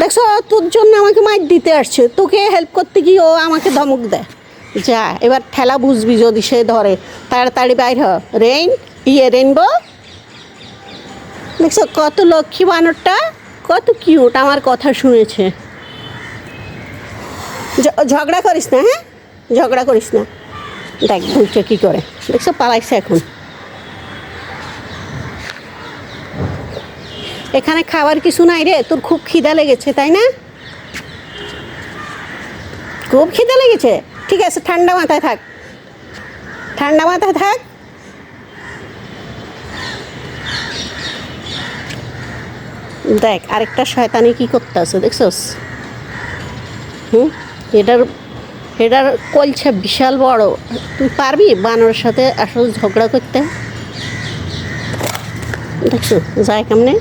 দেখছো তোর জন্য আমাকে মাইর দিতে আসছে, তোকে হেল্প করতে গিয়ে ও আমাকে ধমক দেয়। যা এবার ঠেলা বুঝবি যদি সে ধরে, তাড়াতাড়ি বাইর হ। রেইনবো দেখছো কত লক্ষ্মী বানরটা, কত কিউট, আমার কথা শুনেছে। ঝগড়া করিস না, হ্যাঁ ঝগড়া করিস না। দেখ ভুলছে কী করে, দেখছো পালাইছে এখন। এখানে খাবার কিছু নাই রে, তোর খুব খিদা লেগেছে তাই না? খুব খিদা লেগেছে, ঠিক আছে ঠান্ডা মাথায় থাক, ঠান্ডা মাথায় থাক। দেখ আরেকটা শয়তানি কি করতে আছে দেখছস? এটার এটার কলছে বিশাল বড়। তুই পারবি বানরের সাথে আসলে ঝগড়া করতে? দেখছো যায় কেমনে।